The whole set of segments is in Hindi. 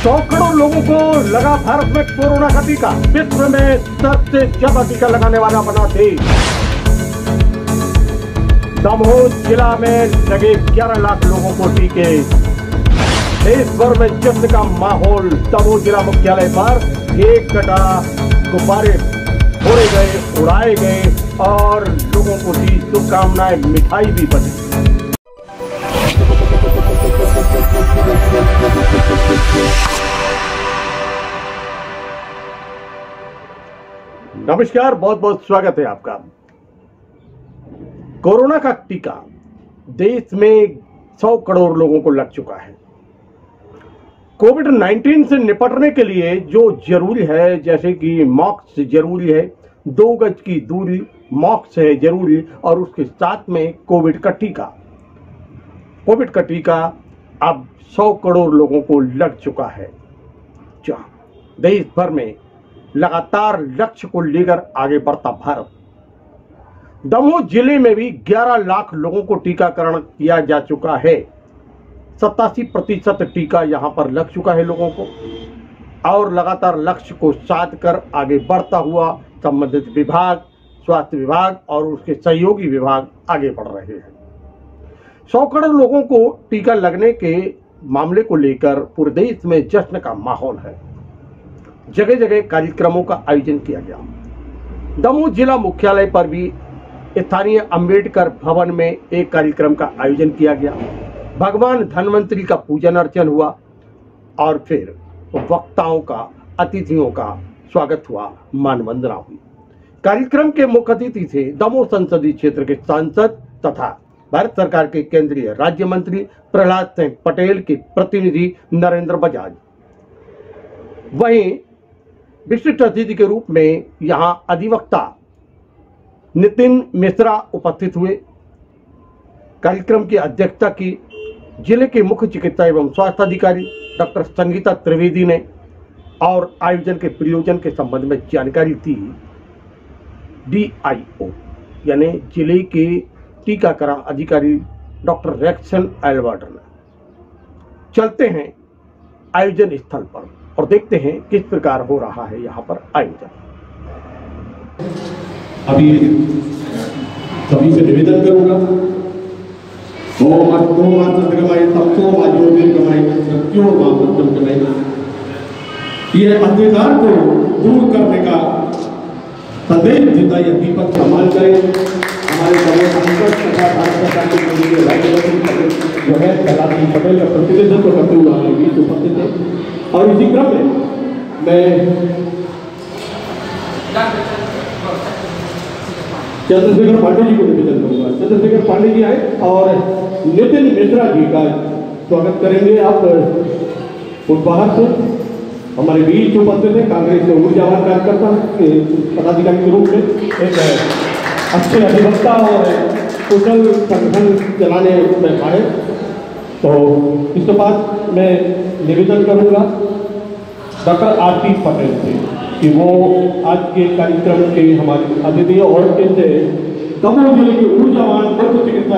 100 करोड़ लोगों को लगा भारत में कोरोना का टीका। विश्व में सबसे ज्यादा टीका लगाने वाला बना देश। दमोह जिला में लगे 11 लाख लोगों को टीके। देश भर में जश्न का माहौल। दमोह जिला मुख्यालय पर केक कटा, गुब्बारे फोड़े गए, उड़ाए गए और लोगों को दी शुभकामनाएं, मिठाई भी बनी। नमस्कार, बहुत बहुत स्वागत है आपका। कोरोना का टीका देश में 100 करोड़ लोगों को लग चुका है। कोविड-19 से निपटने के लिए जो जरूरी है, जैसे कि मास्क जरूरी है, 2 गज की दूरी, मास्क है जरूरी, और उसके साथ में कोविड का टीका। कोविड का टीका अब 100 करोड़ लोगों को लग चुका है। देश भर में लगातार लक्ष्य को लेकर आगे बढ़ता भारत। दमोह जिले में भी 11 लाख लोगों को टीकाकरण किया जा चुका है। 87% टीका यहां पर लग चुका है लोगों को, और लगातार लक्ष्य को साध कर आगे बढ़ता हुआ संबंधित विभाग, स्वास्थ्य विभाग और उसके सहयोगी विभाग आगे बढ़ रहे हैं। 100 करोड़ लोगों को टीका लगने के मामले को लेकर पूरे देश में जश्न का माहौल है। जगह जगह कार्यक्रमों का आयोजन किया गया। दमोह जिला मुख्यालय पर भी स्थानीय अंबेडकर भवन में एक कार्यक्रम का आयोजन किया गया। भगवान धन्वंतरी का पूजन अर्चन हुआ और फिर वक्ताओं का, अतिथियों का स्वागत हुआ, मानवंदना हुई। कार्यक्रम के मुख्य अतिथि थे दमोह संसदीय क्षेत्र के सांसद तथा भारत सरकार के केंद्रीय राज्य मंत्री प्रहलाद सिंह पटेल के प्रतिनिधि नरेंद्र बजाज। वहीं विशिष्ट अतिथि के रूप में यहां अधिवक्ता नितिन मिश्रा उपस्थित हुए। कार्यक्रम की अध्यक्षता की जिले के मुख्य चिकित्सा एवं स्वास्थ्य अधिकारी डॉक्टर संगीता त्रिवेदी ने, और आयोजन के प्रयोजन के संबंध में जानकारी दी DIO यानी जिले के टीकाकरण अधिकारी डॉक्टर रेक्सन एल्बर्ट ने। चलते हैं आयोजन स्थल पर और देखते हैं किस प्रकार हो रहा है यहाँ पर आयोजन। अभी सभी से निवेदन करूंगा, ये अंधकार को दूर करने का संदेश देता यह दीपक संभाल करें। हमारे सांसद तथा भारत सरकार के केंद्रीय राज्य मंत्री जो है प्रहलाद सिंह पटेल का प्रतिनिधित्व करते हुए हमारे बीच उपस्थित है। और इसी क्रम में मैं चंद्रशेखर पांडे जी को निवेदन करूंगा। चंद्रशेखर पांडे जी आए और नितिन मिश्रा जी का स्वागत करेंगे। आप उपहार से हमारे बीच उपस्थित है। कांग्रेस के ऊर्जावान कार्यकर्ता पदाधिकारी के रूप में एक अच्छे अधिवक्ता और कुशल संगठन चलाने में आए। तो इसके बाद मैं निवेदन करूंगा डॉक्टर आशीष पटेल से कि वो आज के कार्यक्रम के हमारे अतिथि और इनसे दमोह जिले के ऊर्जावान मुख्य चिकित्सा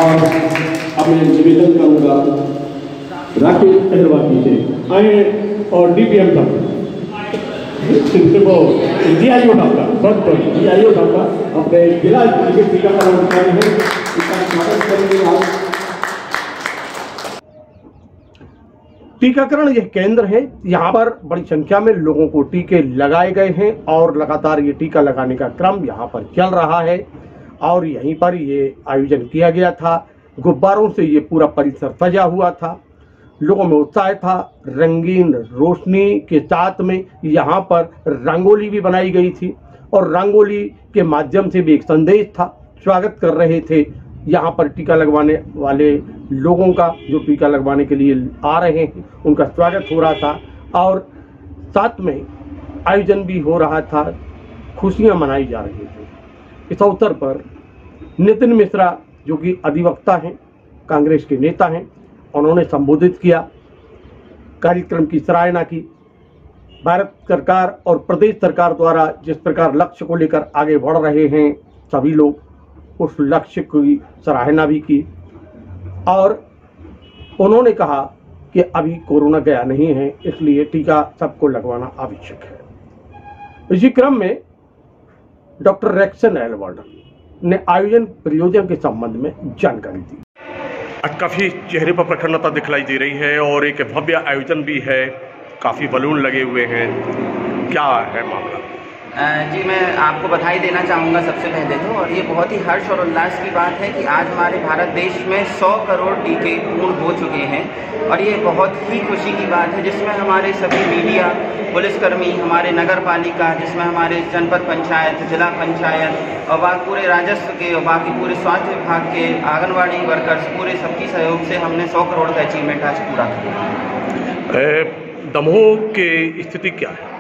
और अब मैं निवेदन करूंगा राकेश अहरवाल से आए और DPM साहब DIO अपने जिला के टीकाकरण अधिकारी हैं, इसका स्वागत करेंगे आप। टीकाकरण यह केंद्र है, यहाँ पर बड़ी संख्या में लोगों को टीके लगाए गए हैं और लगातार ये टीका लगाने का क्रम यहाँ पर चल रहा है। और यहीं पर ये आयोजन किया गया था। गुब्बारों से ये पूरा परिसर सजा हुआ था। लोगों में उत्साह था। रंगीन रोशनी के साथ में यहाँ पर रंगोली भी बनाई गई थी और रंगोली के माध्यम से भी एक संदेश था। स्वागत कर रहे थे यहाँ पर टीका लगवाने वाले लोगों का, जो टीका लगवाने के लिए आ रहे हैं, उनका स्वागत हो रहा था और साथ में आयोजन भी हो रहा था। खुशियां मनाई जा रही थी। इस अवसर पर नितिन मिश्रा जो कि अधिवक्ता हैं, कांग्रेस के नेता हैं, उन्होंने संबोधित किया, कार्यक्रम की सराहना की। भारत सरकार और प्रदेश सरकार द्वारा जिस प्रकार लक्ष्य को लेकर आगे बढ़ रहे हैं सभी लोग, उस लक्ष्य की सराहना भी की और उन्होंने कहा कि अभी कोरोना गया नहीं है, इसलिए टीका सबको लगवाना आवश्यक है। इसी क्रम में डॉक्टर रेक्सन एलवर्ड ने आयोजन प्रयोजन के संबंध में जानकारी दी। आज काफी चेहरे पर प्रसन्नता दिखलाई दे रही है और एक भव्य आयोजन भी है, काफी बलून लगे हुए हैं, क्या है मामला? जी, मैं आपको बधाई देना चाहूँगा सबसे पहले तो, और ये बहुत ही हर्ष और उल्लास की बात है कि आज हमारे भारत देश में 100 करोड़ टीके पूर्ण हो चुके हैं और ये बहुत ही खुशी की बात है, जिसमें हमारे सभी मीडिया, पुलिसकर्मी, हमारे नगर पालिका, जिसमें हमारे जनपद पंचायत, जिला पंचायत और बाकी पूरे राजस्व के और बाकी पूरे स्वास्थ्य विभाग के आंगनवाड़ी वर्कर्स, पूरे सबकी सहयोग से हमने 100 करोड़ का अचीवमेंट आज पूरा किया। दमोह की स्थिति क्या है?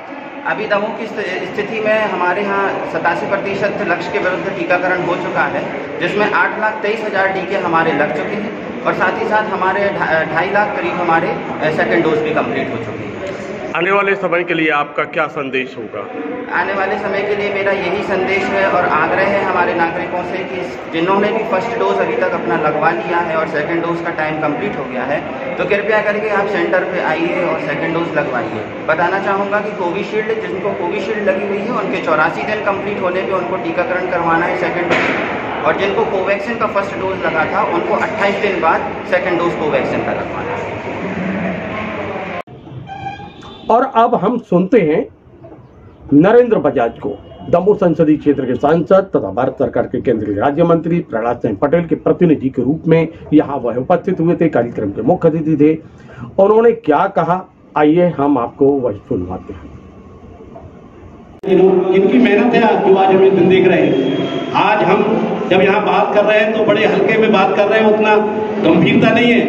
अभी दमोह की स्थिति में हमारे यहाँ 87% लक्ष्य के विरुद्ध टीकाकरण हो चुका है, जिसमें 8,23,000 टीके हमारे लग चुके हैं और साथ ही साथ हमारे 2.5 लाख करीब हमारे सेकंड डोज भी कंप्लीट हो चुकी है। आने वाले समय के लिए आपका क्या संदेश होगा? आने वाले समय के लिए मेरा यही संदेश है और आग्रह है हमारे नागरिकों से कि जिन्होंने भी फर्स्ट डोज अभी तक अपना लगवा लिया है और सेकंड डोज का टाइम कंप्लीट हो गया है, तो कृपया करके आप सेंटर पे आइए और सेकंड डोज लगवाइए। बताना चाहूँगा कि कोविशील्ड, जिनको कोविशील्ड लगी हुई है उनके 84 दिन कंप्लीट होने पर उनको टीकाकरण करवाना है सेकेंड डोज, और जिनको कोवैक्सीन का फर्स्ट डोज लगा था उनको 28 दिन बाद सेकेंड डोज कोवैक्सीन का लगवाना है। और अब हम सुनते हैं नरेंद्र बजाज को, दमोह संसदीय क्षेत्र के सांसद तथा भारत सरकार के केंद्रीय राज्य मंत्री प्रहलाद सिंह पटेल के प्रतिनिधि के रूप में यहाँ वह उपस्थित हुए थे, कार्यक्रम के मुख्य अतिथि थे। उन्होंने क्या कहा, आइए हम आपको वह सुनवाते हैं। इनकी मेहनत है जो आज हमें दिन देख रहे हैं। आज हम जब यहाँ बात कर रहे हैं तो बड़े हल्के में बात कर रहे हैं, उतना गंभीरता नहीं है,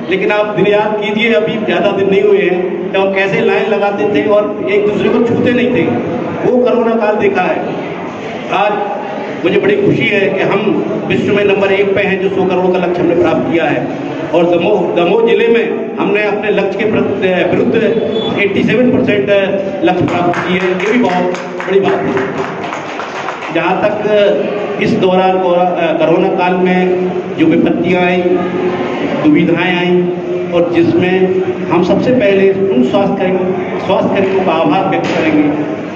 लेकिन आप दिन याद कीजिए, अभी ज्यादा दिन नहीं हुए हैं तो हम कैसे लाइन लगाते थे और एक दूसरे को छूते नहीं थे, वो कोरोना काल देखा है। आज मुझे बड़ी खुशी है कि हम विश्व में नंबर 1 पे हैं, जो 100 करोड़ का लक्ष्य हमने प्राप्त किया है और दमोह जिले में हमने अपने लक्ष्य के विरुद्ध 87% लक्ष्य प्राप्त किए हैं। ये भी बहुत बड़ी बात है। जहाँ तक इस दौरान कोरोना काल में जो विपत्तियाँ आई, दुविधाएं आई और जिसमें हम सबसे पहले उन स्वास्थ्यकर्मियों का आभार व्यक्त करेंगे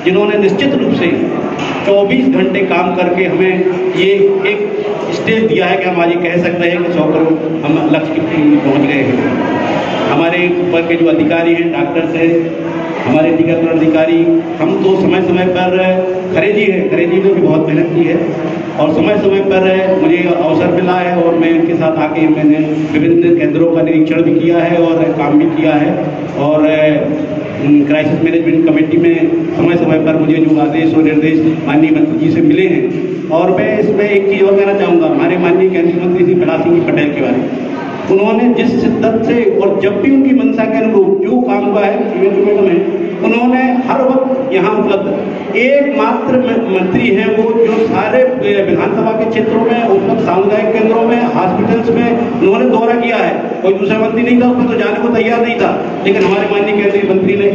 जिन्होंने निश्चित रूप से 24 घंटे काम करके हमें ये एक स्टेज दिया है कि हम आज कह सकते हैं कि 100 करोड़ हम लक्ष्य की पहुँच गए हैं। हमारे ऊपर के जो अधिकारी हैं, डॉक्टर्स हैं, हमारे टीकाकरण अधिकारी, हम तो समय समय पर खरेजी ने भी बहुत मेहनत की है और समय समय पर मुझे अवसर मिला है और मैं इनके साथ आके मैंने विभिन्न केंद्रों का निरीक्षण भी किया है और काम भी किया है और क्राइसिस मैनेजमेंट कमेटी में समय समय पर मुझे जो आदेश और निर्देश माननीय मंत्री जी से मिले हैं। और मैं इसमें एक चीज़ और कहना चाहूँगा हमारे माननीय केंद्रीय मंत्री श्री प्रहलाद सिंह पटेल के बारे में। उन्होंने जिस शिद्दत से और जब भी उनकी मंशा के अनुरूप जो काम हुआ है इवेंट में, उन्होंने हर वक्त यहाँ उपलब्ध एकमात्र मंत्री हैं वो जो सारे विधानसभा के क्षेत्रों में, उपलब्ध सामुदायिक केंद्रों में, हॉस्पिटल्स में उन्होंने दौरा किया है। कोई दूसरा मंत्री नहीं था, उसमें तो जाने को तैयार नहीं था, लेकिन हमारे माननीय केंद्रीय मंत्री ने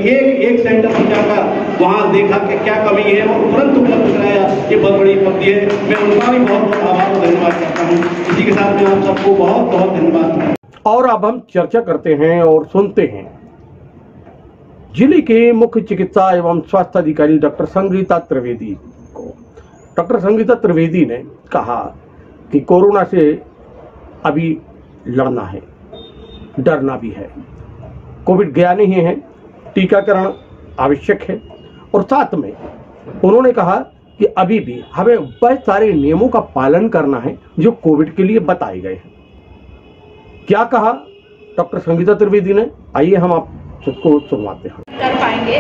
एक सेंटर पर जाकर वहाँ देखा कि क्या कमी है और तुरंत उपलब्ध कराया। ये बहुत बड़ी उपलब्धि है, मैं उनका भी बहुत बहुत आभार और धन्यवाद करता हूँ। इसी के साथ में आप सबको बहुत बहुत धन्यवाद। और अब हम चर्चा करते हैं और सुनते हैं जिले के मुख्य चिकित्सा एवं स्वास्थ्य अधिकारी डॉक्टर संगीता त्रिवेदी को। डॉक्टर संगीता त्रिवेदी ने कहा कि कोरोना से अभी लड़ना है, डरना भी है, कोविड गया नहीं है, टीकाकरण आवश्यक है और साथ में उन्होंने कहा कि अभी भी हमें वह सारे नियमों का पालन करना है जो कोविड के लिए बताए गए हैं। क्या कहा डॉक्टर संगीता त्रिवेदी ने, आइए हम आप सबको सुनवाते हैं। कर पाएंगे,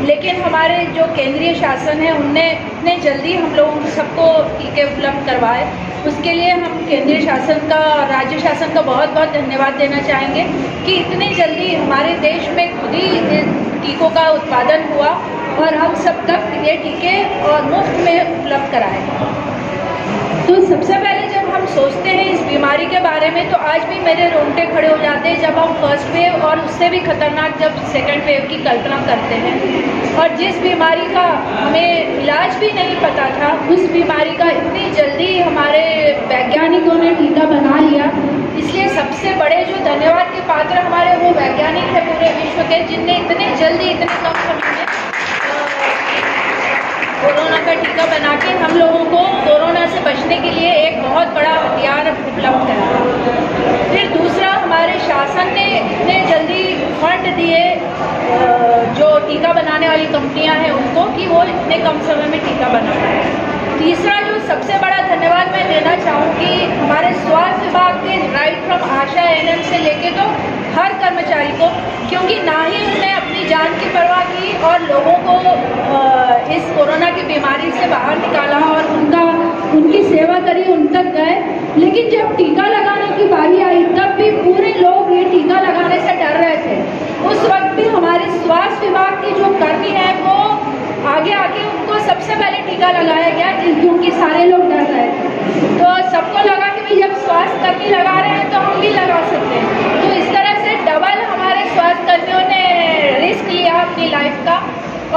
लेकिन हमारे जो केंद्रीय शासन है उनने इतने जल्दी हम लोगों सबको टीके उपलब्ध करवाए, उसके लिए हम केंद्रीय शासन का और राज्य शासन का बहुत बहुत धन्यवाद देना चाहेंगे कि इतनी जल्दी हमारे देश में खुद ही टीकों का उत्पादन हुआ और हम सब तक ये टीके और मुफ्त में उपलब्ध कराए। तो सबसे पहले जब हम सोचते हैं इस बीमारी के बारे में तो आज भी मेरे रोंगटे खड़े हो जाते हैं जब हम फर्स्ट वेव और उससे भी खतरनाक जब सेकंड वेव की कल्पना करते हैं। और जिस बीमारी का हमें इलाज भी नहीं पता था, उस बीमारी का इतनी जल्दी हमारे वैज्ञानिकों ने टीका बना लिया इसलिए सबसे बड़े जो धन्यवाद के पात्र हमारे वो वैज्ञानिक है पूरे विश्व के, जिनने इतने जल्दी इतने कम समय में कोरोना का टीका बना के हम लोगों को कोरोना से बचने के लिए एक बहुत बड़ा हथियार उपलब्ध कराया। फिर दूसरा, हमारे शासन ने इतने जल्दी फंड दिए जो टीका बनाने वाली कंपनियां हैं उनको, कि वो इतने कम समय में टीका बना पाए। तीसरा जो सबसे बड़ा धन्यवाद मैं देना चाहूँगी हमारे स्वास्थ्य विभाग के, राइट फ्रॉम आशा एएनएम से लेके तो हर कर्मचारी को, क्योंकि ना ही उन्होंने अपनी जान की परवाह की और लोगों को इस कोरोना की बीमारी से बाहर निकाला और उनकी सेवा करी, उन तक गए। लेकिन जब टीका लगाने की बारी आई तब भी पूरे लोग ये टीका लगाने से डर रहे थे। उस वक्त भी हमारे स्वास्थ्य विभाग के जो कर्मी हैं वो आगे आके उनको सबसे पहले टीका लगाया गया, क्योंकि सारे लोग डर रहे थे। तो सबको लगा कि भाई जब स्वास्थ्य कर्मी लगा रहे हैं तो हम भी लगा सकते हैं। तो इस तरह से डबल हमारे स्वास्थ्य कर्मियों ने रिस्क लिया अपनी लाइफ का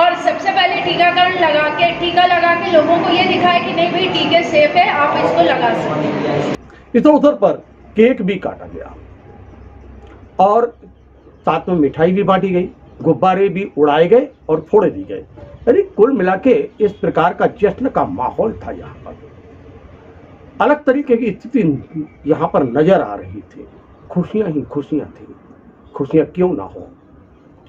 और सबसे पहले टीका लगा के लोगों को ये दिखाया कि नहीं भाई टीके सेफ है, आप इसको लगा सकते हैं। इस अवसर पर केक भी काटा गया और साथ में मिठाई भी बांटी गई, गुब्बारे भी उड़ाए गए और फोड़े दी गए। यानी कुल मिला के इस प्रकार का जश्न का माहौल था। यहाँ पर अलग तरीके की स्थिति यहाँ पर नजर आ रही थी। खुशियां ही खुशियां थी, खुशियां क्यों ना हो,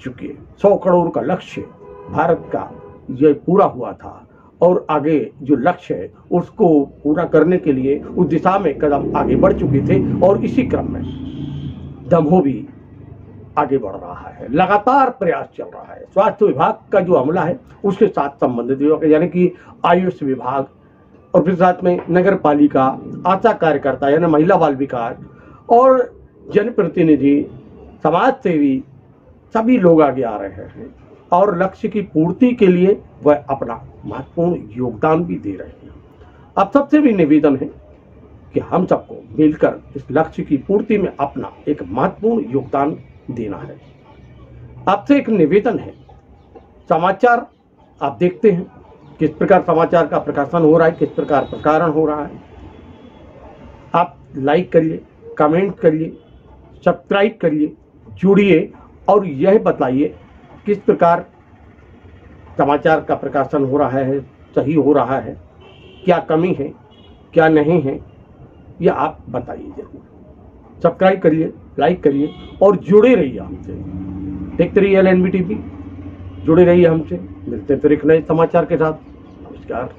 चूंकि 100 करोड़ का लक्ष्य भारत का ये पूरा हुआ था और आगे जो लक्ष्य है उसको पूरा करने के लिए उस दिशा में कदम आगे बढ़ चुके थे और इसी क्रम में दमोह भी आगे बढ़ रहा है। लगातार प्रयास चल रहा है। स्वास्थ्य विभाग का जो अमला है उसके साथ संबंधित विभाग यानी कि आयुष विभाग और फिर साथ में नगर पालिका, आशा कार्यकर्ता यानी महिला बाल विकास और जनप्रतिनिधि, समाज सेवी, सभी लोग आगे आ रहे हैं और लक्ष्य की पूर्ति के लिए वह अपना महत्वपूर्ण योगदान भी दे रहे हैं। अब सबसे भी निवेदन है कि हम सबको मिलकर इस लक्ष्य की पूर्ति में अपना एक महत्वपूर्ण योगदान देना है। आपसे एक निवेदन है, समाचार आप देखते हैं किस प्रकार समाचार का प्रकाशन हो रहा है, किस प्रकार प्रसारण हो रहा है। आप लाइक करिए, कमेंट करिए, सब्सक्राइब करिए, जुड़िए और यह बताइए किस प्रकार समाचार का प्रकाशन हो रहा है, सही हो रहा है, क्या कमी है, क्या नहीं है, यह आप बताइए जरूर। सब्सक्राइब करिए, लाइक करिए और जुड़े रहिए हमसे। देखते रहिए LNB TV, जुड़े रहिए हमसे। मिलते फिर एक नए समाचार के साथ। नमस्कार।